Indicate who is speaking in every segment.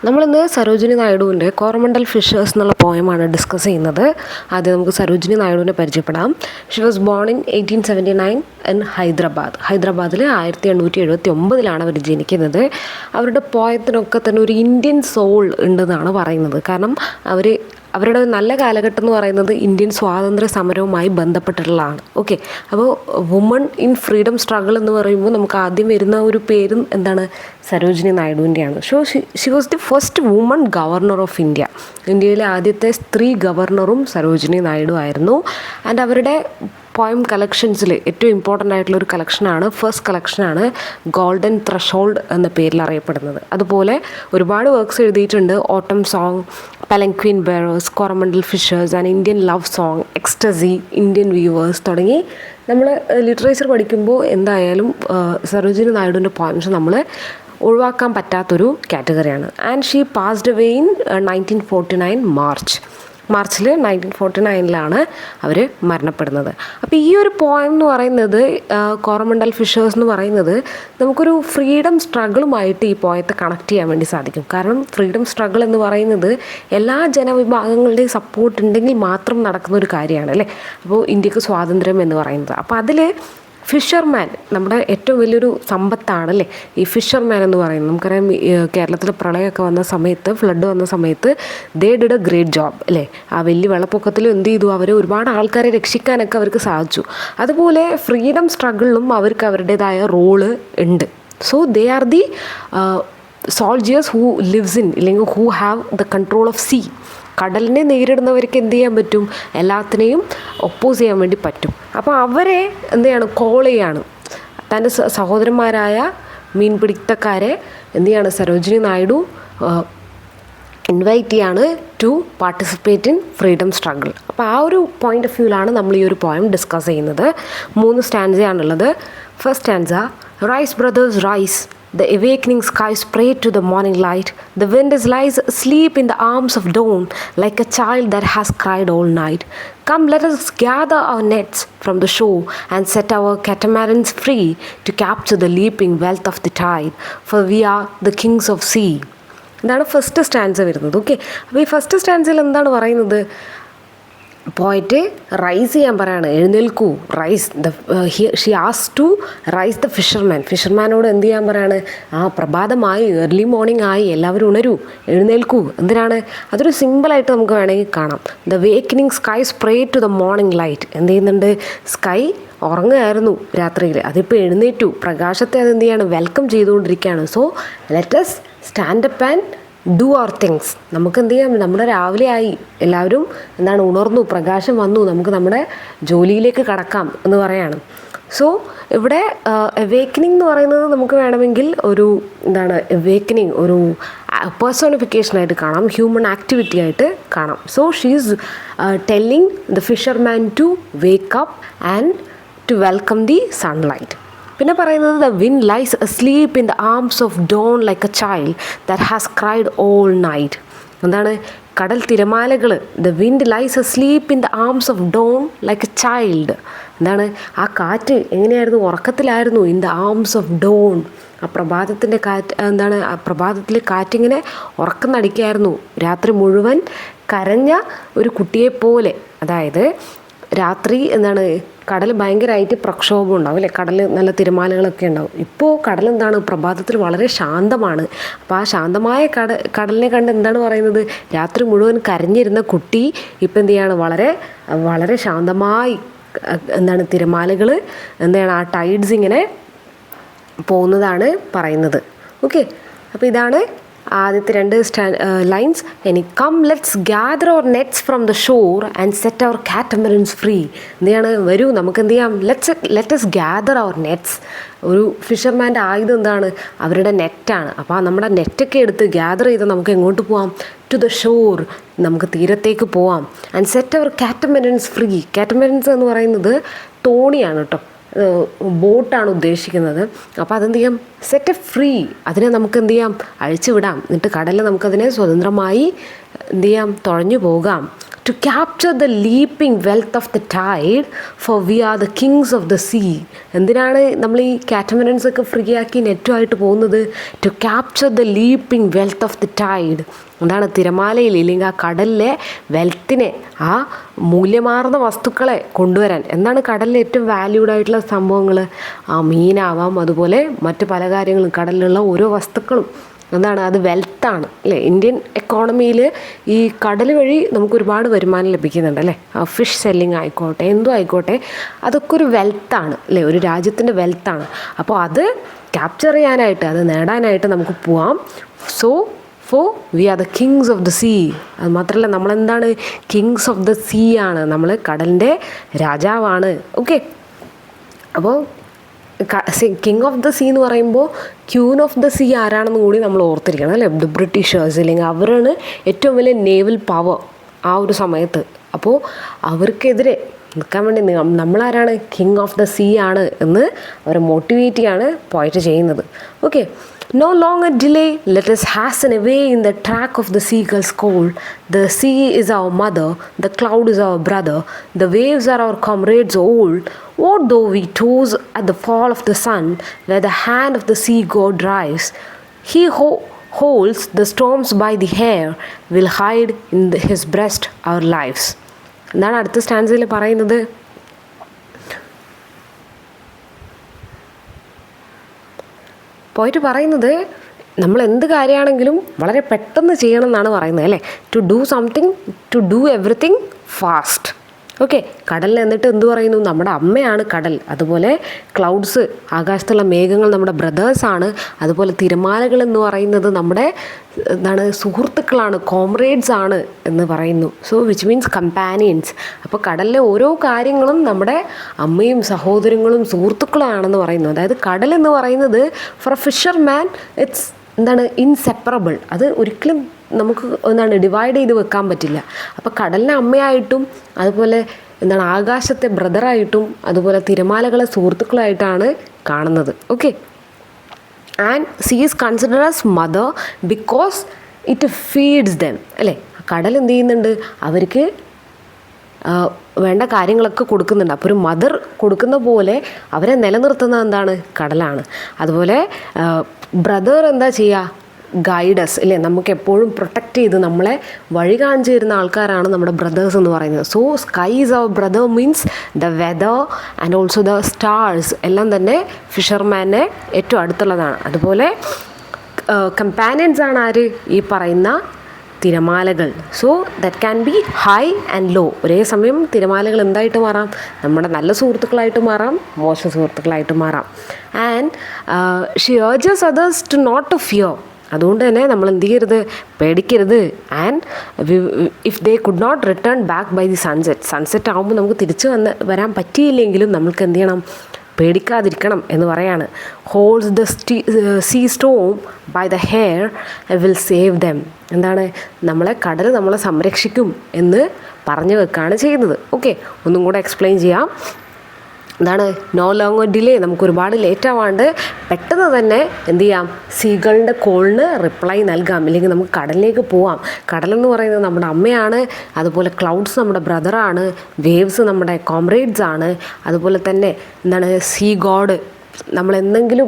Speaker 1: നമ്മളിന്ന് Sarojini നായിഡുവിൻ്റെ Coromandel fishers എന്നുള്ള പോയമാണ് discuss ചെയ്യുന്നത്. ആദ്യം നമുക്ക് സരോജിനി നായിഡുവിനെ പരിചയപ്പെടാം. She was born in 1879 in ഹൈദരാബാദിൽ 1879 അവർ ജനിക്കുന്നത്. അവരുടെ പോയത്തിനൊക്കെ തന്നെ ഒരു ഇന്ത്യൻ സോൾ ഉണ്ടെന്നാണ് പറയുന്നത്. കാരണം അവരുടെ നല്ല കാലഘട്ടം എന്ന് പറയുന്നത് ഇന്ത്യൻ സ്വാതന്ത്ര്യ സമരവുമായി ബന്ധപ്പെട്ടിട്ടുള്ളതാണ്. ഓക്കെ, അപ്പോൾ വുമൺ ഇൻ ഫ്രീഡം സ്ട്രഗിൾ എന്ന് പറയുമ്പോൾ നമുക്ക് ആദ്യം വരുന്ന ഒരു പേരും എന്താണ്, സരോജിനി നായിഡുവിൻ്റെയാണ്. She was the first woman governor of India. ഇന്ത്യയിലെ ആദ്യത്തെ സ്ത്രീ ഗവർണറും സരോജിനി നായിഡു ആയിരുന്നു. ആൻഡ് അവരുടെ പോയം കളക്ഷൻസിൽ ഏറ്റവും ഇമ്പോർട്ടൻ്റ് ആയിട്ടുള്ളൊരു ഫസ്റ്റ് കളക്ഷനാണ് ഗോൾഡൻ ത്രഷോൾഡ് എന്ന പേരിൽ അറിയപ്പെടുന്നത്. അതുപോലെ ഒരുപാട് വർക്ക്സ് എഴുതിയിട്ടുണ്ട്. Autumn song, palanquin bearers, Coromandel fishers, and Indian love song, ecstasy, Indian weavers തുടങ്ങി നമ്മൾ ലിറ്ററേച്ചർ പഠിക്കുമ്പോൾ എന്തായാലും സരോജിനി നായിഡുവിൻ്റെ പോയംസ് നമ്മൾ ഒഴിവാക്കാൻ പറ്റാത്തൊരു കാറ്റഗറിയാണ്. And she passed away in 1949 മാർച്ചിൽ 1949 അവർ മരണപ്പെടുന്നത്. അപ്പോൾ ഈ ഒരു പോയം എന്ന് പറയുന്നത്, കോറമണ്ടൽ ഫിഷേഴ്സ് എന്ന് പറയുന്നത്, നമുക്കൊരു ഫ്രീഡം സ്ട്രഗിളുമായിട്ട് ഈ പോയത്തെ കണക്ട് ചെയ്യാൻ വേണ്ടി സാധിക്കും. കാരണം ഫ്രീഡം സ്ട്രഗിൾ എന്ന് പറയുന്നത് എല്ലാ ജനവിഭാഗങ്ങളുടെയും സപ്പോർട്ട് ഉണ്ടെങ്കിൽ മാത്രം നടക്കുന്ന ഒരു കാര്യമാണ് അല്ലേ. അപ്പോൾ ഇന്ത്യക്ക് സ്വാതന്ത്ര്യം എന്ന് പറയുന്നത്, അപ്പോൾ അതിൽ ഫിഷർമാൻ നമ്മുടെ ഏറ്റവും വലിയൊരു സമ്പത്താണല്ലേ ഈ ഫിഷർമാൻ എന്ന് പറയുന്നത്. നമുക്കറിയാം കേരളത്തിൽ പ്രളയമൊക്കെ വന്ന സമയത്ത്, ഫ്ലഡ് വന്ന സമയത്ത് they did A great job അല്ലേ. ആ വലിയ വെള്ളപ്പൊക്കത്തിലും എന്ത് ചെയ്തു, അവർ ഒരുപാട് ആൾക്കാരെ രക്ഷിക്കാനൊക്കെ അവർക്ക് സാധിച്ചു. അതുപോലെ ഫ്രീഡം സ്ട്രഗിളിലും അവർക്ക് അവരുടേതായ റോള് ഉണ്ട്. So they are the soldiers who lives in, ഇല്ലെങ്കിൽ who have the control of sea. കടലിനെ നേരിടുന്നവർക്ക് എന്ത് ചെയ്യാൻ പറ്റും, എല്ലാത്തിനെയും ഒപ്പോസ് ചെയ്യാൻ വേണ്ടി പറ്റും. അപ്പോൾ അവരെ എന്ത് ചെയ്യാണ്, കോൾ ചെയ്യാണ്. തൻ്റെ സഹോദരന്മാരായ മീൻപിടുത്തക്കാരെ എന്ത് ചെയ്യാണ്, സരോജിനി നായിഡു ഇൻവൈറ്റ് ചെയ്യാണ് to participate in freedom struggle. അപ്പോൾ ആ ഒരു പോയിൻ്റ് ഓഫ് വ്യൂവിലാണ് നമ്മൾ ഈ ഒരു പോയം ഡിസ്കസ് ചെയ്യുന്നത്. 3 സ്റ്റാൻസയാണുള്ളത്. First stanza: rise brothers rise, the awakening skies pray to the morning light. The wind lies asleep in the arms of dawn, like a child that has cried all night. Come, let us gather our nets from the shore and set our catamarans free to capture the leaping wealth of the tide, for we are the kings of sea. ഇതാണ് first stanza വരുന്നത്. Okay, അപ്പോൾ ഈ first സ്റ്റാൻസയിൽ എന്താണ് പറയുന്നത്, പോയിട്ട് rice ചെയ്യാൻ പറയാണ്, എഴുന്നേൽക്കൂ, റൈസ് ഷി ആസ് ടു റൈസ് ദ ഫിഷർമാനോട് എന്ത് ചെയ്യാൻ പറയാണ്, പ്രഭാതമായി, ഏർലി മോർണിംഗ് ആയി, എല്ലാവരും ഉണരൂ, എഴുന്നേൽക്കൂ. എന്തിനാണ്, അതൊരു സിമ്പിളായിട്ട് നമുക്ക് വേണമെങ്കിൽ കാണാം. The wakening skies pray to the morning light. എന്ത് ചെയ്യുന്നുണ്ട്, സ്കൈ ഉറങ്ങുകയായിരുന്നു രാത്രിയിൽ, അതിപ്പോൾ എഴുന്നേറ്റു, പ്രകാശത്തെ അത് എന്ത് ചെയ്യാണ്, വെൽക്കം ചെയ്തുകൊണ്ടിരിക്കുകയാണ്. So let us stand up and do our things. നമുക്ക് എന്ത് ചെയ്യാം, നമ്മുടെ രാവിലെ ആയി, എല്ലാവരും എന്താണ്, ഉണർന്നു, പ്രകാശം വന്നു, നമുക്ക് നമ്മുടെ ജോലിയിലേക്ക് കടക്കാം എന്ന് പറയാണ്. സോ ഇവിടെ അവേക്കനിങ് എന്ന് പറയുന്നത് നമുക്ക് വേണമെങ്കിൽ ഒരു എന്താണ്, അവേക്കനിങ് ഒരു പേഴ്സോണിഫിക്കേഷനായിട്ട് കാണാം, ഹ്യൂമൻ ആക്ടിവിറ്റി ആയിട്ട് കാണാം. So she is telling the fisherman to wake up and to welcome the sunlight. പിന്നെ പറയുന്നത്, the wind lies asleep in the arms of dawn like a child that has cried all night. എന്താണ്, കടൽ തിരമാലകൾ, the wind lies asleep in the arms of dawn like a child. എന്താണ്, ആ കാറ്റ് എങ്ങനെയായിരുന്നു, ഉറക്കത്തിലായിരുന്നു. In the arms of dawn, ആ പ്രഭാതത്തിൻ്റെ കാറ്റ്, എന്താണ്, ആ പ്രഭാതത്തിലെ കാറ്റിങ്ങനെ ഉറക്കം നടിക്കായിരുന്നു. രാത്രി മുഴുവൻ കരഞ്ഞ ഒരു കുട്ടിയെപ്പോലെ. അതായത് രാത്രി എന്താണ്, കടൽ ഭയങ്കരമായിട്ട് പ്രക്ഷോഭം ഉണ്ടാവും അല്ലേ, കടൽ നല്ല തിരമാലകളൊക്കെ ഉണ്ടാവും. ഇപ്പോൾ കടൽ എന്താണ്, പ്രഭാതത്തിൽ വളരെ ശാന്തമാണ്. അപ്പോൾ ആ ശാന്തമായ കടലിനെ കണ്ട് എന്താണ് പറയുന്നത്, രാത്രി മുഴുവൻ കരഞ്ഞിരുന്ന കുട്ടി ഇപ്പം എന്ത് ചെയ്യാണ്, വളരെ വളരെ ശാന്തമായി എന്താണ്, തിരമാലകൾ എന്താണ്, ആ ടൈഡ്സ് ഇങ്ങനെ പോകുന്നതാണ് പറയുന്നത്. ഓക്കെ, അപ്പോൾ ഇതാണ് ആദ്യത്തെ 2 ലൈൻസ്. ഇനി come let's gather our nets from the shore and set our catamarans free. എന്താണ്, വരൂ നമുക്ക് എന്ത് ചെയ്യാം, ലെറ്റസ് ഗ്യാദർ അവർ നെറ്റ്സ്. ഒരു ഫിഷർമാൻ്റെ ആയുധം എന്താണ്, അവരുടെ നെറ്റാണ്. അപ്പോൾ നമ്മുടെ നെറ്റൊക്കെ എടുത്ത് ഗ്യാദർ ചെയ്ത് നമുക്ക് എങ്ങോട്ട് പോവാം, ടു ദ ഷോർ, നമുക്ക് തീരത്തേക്ക് പോവാം. And set our catamarans free. Catamarans എന്ന് പറയുന്നത് തോണിയാണ് കേട്ടോ, ബോട്ടാണ് ഉദ്ദേശിക്കുന്നത്. അപ്പോൾ അതെന്ത് ചെയ്യാം, സെറ്റ് ഫ്രീ, അതിനെ നമുക്ക് എന്ത് ചെയ്യാം, അഴിച്ചു വിടാം. എന്നിട്ട് കടലിൽ നമുക്കതിനെ സ്വതന്ത്രമായി എന്ത് ചെയ്യാം, തുഴഞ്ഞു പോകാം. to capture the leaping wealth of the tide, for we are the kings of the sea. എന്തിനാണ് നമ്മൾ ഈ കാറ്റമറൻസ് ഒക്കെ ഫ്രീ ആക്കി നെറ്റുമായിട്ട് പോകുന്നത്? To capture the leaping wealth of the tide. എന്താണ്? തിരമാലയിൽ ഇല്ലെങ്കിൽ ആ കടലിലെ വെൽത്തിനെ, ആ മൂല്യമാർന്ന വസ്തുക്കളെ കൊണ്ടുവരാൻ. എന്താണ് കടലിലെ ഏറ്റവും വാല്യൂഡ് ആയിട്ടുള്ള സംഭവങ്ങൾ? ആ മീനാവാം, അതുപോലെ മറ്റ് പല കാര്യങ്ങളും, കടലിലുള്ള ഓരോ വസ്തുക്കളും എന്താണ്? അത് വെൽത്താണ് അല്ലേ? ഇന്ത്യൻ എക്കോണമിയിൽ ഈ കടൽ വഴി നമുക്ക് ഒരുപാട് വരുമാനം ലഭിക്കുന്നുണ്ട് അല്ലേ? ഫിഷ് സെല്ലിങ് ആയിക്കോട്ടെ, എന്തും ആയിക്കോട്ടെ, അതൊക്കെ ഒരു വെൽത്താണ് അല്ലേ? ഒരു രാജ്യത്തിൻ്റെ വെൽത്താണ്. അപ്പോൾ അത് ക്യാപ്ചർ ചെയ്യാനായിട്ട്, അത് നേടാനായിട്ട് നമുക്ക് പോവാം. We are the kings of the sea. അത് മാത്രമല്ല, നമ്മളെന്താണ്? കിങ്സ് ഓഫ് ദ സീ ആണ്. നമ്മൾ കടലിൻ്റെ രാജാവാണ്. ഓക്കെ, അപ്പോൾ കിങ് ഓഫ് ദ സീ എന്ന് പറയുമ്പോൾ ക്യൂൻ ഓഫ് ദ സീ ആരാണെന്ന് കൂടി നമ്മൾ ഓർത്തിരിക്കണം അല്ലേ? ദ ബ്രിട്ടീഷേഴ്സ്, അല്ലെങ്കിൽ അവരാണ് ഏറ്റവും വലിയ നേവൽ പവർ ആ ഒരു സമയത്ത്. അപ്പോൾ അവർക്കെതിരെ നിൽക്കാൻ വേണ്ടി നമ്മളാരാണ്? കിങ് ഓഫ് ദ സീ ആണ് എന്ന് അവരെ മോട്ടിവേറ്റ് ചെയ്യാണ് പോയിട്ട് ചെയ്യുന്നത്. Okay, no longer delay, let us hasten away in the track of the seagull's call. The sea is our mother, the cloud is our brother, the waves are our comrades old. What though we toss at the fall of the sun, where the hand of the sea god drives? He holds the storms by the hair, will hide in his breast our lives. എന്താണ് അടുത്ത സ്റ്റാൻസയിൽ പറയുന്നത്? പോയിട്ട് പറയുന്നത്, നമ്മൾ എന്ത് കാര്യമാണെങ്കിലും വളരെ പെട്ടെന്ന് ചെയ്യണം എന്നാണ് പറയുന്നത് അല്ലേ? To do something, to do everything fast. Okay, കടലിൽ എന്നിട്ട് എന്തു പറയുന്നു? നമ്മുടെ അമ്മയാണ് കടൽ. അതുപോലെ ക്ലൗഡ്സ്, ആകാശത്തുള്ള മേഘങ്ങൾ നമ്മുടെ ബ്രദേഴ്സാണ്. അതുപോലെ തിരമാലകൾ എന്ന് പറയുന്നത് നമ്മുടെ സുഹൃത്തുക്കളാണ്, കോമ്രേഡ്സ് ആണ് എന്ന് പറയുന്നു. So which means companions. അപ്പോൾ കടലിലെ ഓരോ കാര്യങ്ങളും നമ്മുടെ അമ്മയും സഹോദരങ്ങളും സുഹൃത്തുക്കളും ആണെന്ന് പറയുന്നു. അതായത് കടൽ എന്ന് പറയുന്നത് for a fisherman it's inseparable. അത് ഒരിക്കലും നമുക്ക് ഡിവൈഡ് ചെയ്ത് വെക്കാൻ പറ്റില്ല. അപ്പോൾ കടലിനെ അമ്മയായിട്ടും, അതുപോലെ ആകാശത്തെ ബ്രദറായിട്ടും, അതുപോലെ തിരമാലകളെ സുഹൃത്തുക്കളായിട്ടാണ് കാണുന്നത്. Okay, and sea is considered as mother because it feeds them അല്ലേ? കടൽ എന്ത് ചെയ്യുന്നുണ്ട്? അവർക്ക് വേണ്ട കാര്യങ്ങളൊക്കെ കൊടുക്കുന്നുണ്ട്. അപ്പോൾ ഒരു മദർ കൊടുക്കുന്ന പോലെ അവരെ നിലനിർത്തുന്നത് എന്താണ്? കടലാണ്. അതുപോലെ ബ്രദർ എന്താ ചെയ്യുക? ഗൈഡസ് അല്ലേ? നമുക്ക് എപ്പോഴും പ്രൊട്ടക്റ്റ് ചെയ്ത് നമ്മളെ വഴി കാണിച്ചു തരുന്ന ആൾക്കാരാണ് നമ്മുടെ ബ്രദേഴ്സ് എന്ന് പറയുന്നത്. So sky is our brother means the weather and also the stars എല്ലാം തന്നെ ഫിഷർമാനെ ഏറ്റവും അടുത്തുള്ളതാണ്. അതുപോലെ കമ്പാനിയൻസ് ആണ് ആര്? ഈ പറയുന്ന തിരമാലകൾ. So that can be high and low. ഒരേ സമയം തിരമാലകൾ എന്തായിട്ട് മാറാം? നമ്മുടെ നല്ല സുഹൃത്തുക്കളായിട്ട് മാറാം, മോശം സുഹൃത്തുക്കളായിട്ട് മാറാം. And she urges others to not to fear. അതുകൊണ്ട് തന്നെ നമ്മൾ എന്ത് ചെയ്യരുത്? പേടിക്കരുത്. And if they could not return back by the sunset ആകുമ്പോൾ നമുക്ക് തിരിച്ച് വരാൻ പറ്റിയില്ലെങ്കിലും നമ്മൾക്ക് എന്ത് ചെയ്യണം? പേടിക്കാതിരിക്കണം എന്ന് പറയാണ്. Holds the sea storm by the hair will save them. എന്താണ്? കടൽ നമ്മളെ സംരക്ഷിക്കും എന്ന് പറഞ്ഞു വെക്കുകയാണ് ചെയ്യുന്നത്. ഓക്കെ, ഒന്നും കൂടെ എക്സ്പ്ലെയിൻ ചെയ്യാം. എന്താണ്? No longer delay. നമുക്ക് ഒരുപാട് ലേറ്റ് ആവാണ്ട് പെട്ടെന്ന് തന്നെ എന്ത് ചെയ്യാം? സീകളുടെ കോളിന് റിപ്ലൈ നൽകാം, ഇല്ലെങ്കിൽ നമുക്ക് കടലിലേക്ക് പോവാം. കടലെന്ന് പറയുന്നത് നമ്മുടെ അമ്മയാണ്. അതുപോലെ ക്ലൗഡ്സ് നമ്മുടെ ബ്രദറാണ്. വേവ്സ് നമ്മുടെ കോമ്രേഡ്സ് ആണ്. അതുപോലെ തന്നെ സീ ഗോഡ്, നമ്മളെന്തെങ്കിലും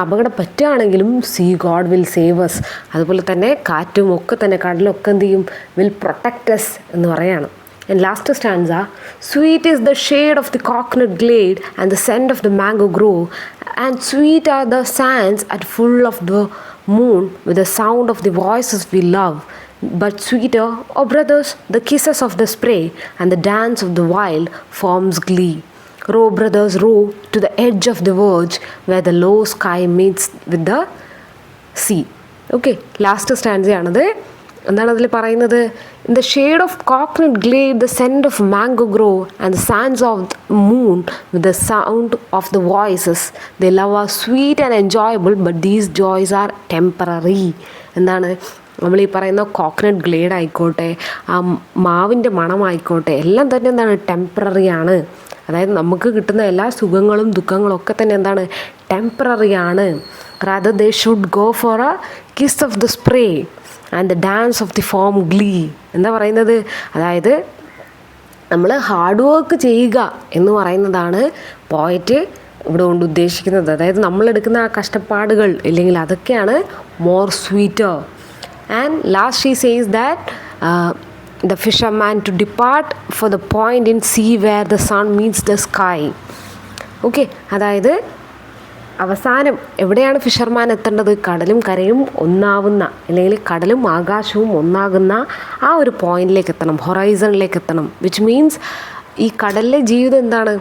Speaker 1: അപകടം പറ്റുകയാണെങ്കിലും sea god will save us. അതുപോലെ തന്നെ കാറ്റും ഒക്കെ തന്നെ, കടലൊക്കെ എന്ത് ചെയ്യും? വിൽ പ്രൊട്ടക്റ്റ് അസ് എന്ന് പറയാണ്. And last stanza, sweet is the shade of the coconut glade and the scent of the mango grove, and sweet are the sands at full of the moon with the sound of the voices we love. But sweeter, oh brothers, the kisses of the spray and the dance of the wild forms glee. Row brothers, row to the edge of the verge where the low sky meets with the sea. Okay, last stanza ആണത്. എന്താണ് അതിൽ പറയുന്നത്? In the shade of coconut glade the scent of mango grove and the sands of the moon with the sound of the voices the love are sweet and enjoyable but these joys are temporary. എന്താണ്? നമ്മൾ ഈ പറയുന്ന coconut glide ആയിക്കോട്ടെ, ആ മാവിൻ്റെ മണമായിക്കോട്ടെ, എല്ലാം തന്നെ temporary ആണ്. അതായത് നമുക്ക് കിട്ടുന്ന എല്ലാ സുഖങ്ങളും ദുഃഖങ്ങളും ഒക്കെ തന്നെ ടെമ്പററി ആണ്. Rather they should go for A kiss of the spray and the dance of the form glee. എന്താ പറയുന്നത്? അതായത് നമ്മൾ ഹാർഡ് വർക്ക് ചെയ്യുക എന്ന് പറയുന്നതാണ് പോയറ്റ് ഇവിടെ കൊണ്ട് ഉദ്ദേശിക്കുന്നത്. അതായത് നമ്മളെടുക്കുന്ന ആ കഷ്ടപ്പാടുകൾ ഇല്ലെങ്കിൽ അതൊക്കെയാണ് more sweeter. And last she says that the fisherman to depart for the point in sea where the sun meets the sky. Okay, അതായത് അവസാനം എവിടെയാണ് ഫിഷർമാൻ എത്തേണ്ടത്? കടലും കരയും ഒന്നാവുന്ന, അല്ലെങ്കിൽ കടലും ആകാശവും ഒന്നാകുന്ന ആ ഒരു പോയിന്റിലേക്ക് എത്തണം, ഹൊറൈസണിലേക്ക് എത്തണം. വിച്ച് മീൻസ് ഈ കടലിലെ ജീവിതം എന്താണ്?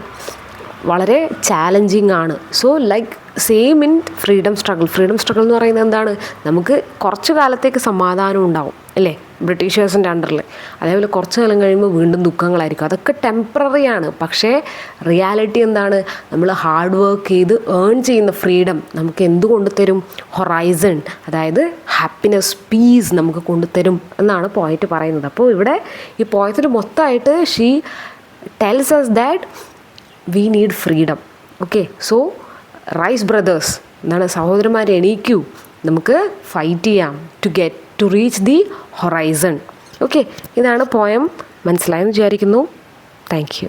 Speaker 1: വളരെ ചാലഞ്ചിങ് ആണ്. So like same in freedom struggle. Freedom struggle എന്ന് പറയുന്നത് എന്താണ്? നമുക്ക് കുറച്ച് കാലത്തേക്ക് സമാധാനം ഉണ്ടാവും അല്ലേ, ബ്രിട്ടീഷേഴ്സിൻ്റെ അണ്ടറിൽ. അതേപോലെ കുറച്ച് കാലം കഴിയുമ്പോൾ വീണ്ടും ദുഃഖങ്ങളായിരിക്കും. അതൊക്കെ ടെമ്പററി ആണ്. പക്ഷേ റിയാലിറ്റി എന്താണ്? നമ്മൾ ഹാർഡ് വർക്ക് ചെയ്ത് ഏൺ ചെയ്യുന്ന ഫ്രീഡം നമുക്ക് എന്ത് കൊണ്ടുതരും? ഹൊറൈസൺ, അതായത് ഹാപ്പിനെസ്, പീസ് നമുക്ക് കൊണ്ടുതരും എന്നാണ് പോയറ്റ് പറയുന്നത്. അപ്പോൾ ഇവിടെ ഈ പോയറ്റിൽ മൊത്തമായിട്ട് she tells us that we need freedom. Okay, so rise brothers, എന്താണ്, സഹോദരന്മാരെ എണീക്കൂ, നമുക്ക് ഫൈറ്റ് ചെയ്യാം to reach the horizon. Okay, ഇതാണ് പോയം. മനസ്സിലായെന്ന് വിചാരിക്കുന്നു. Thank U.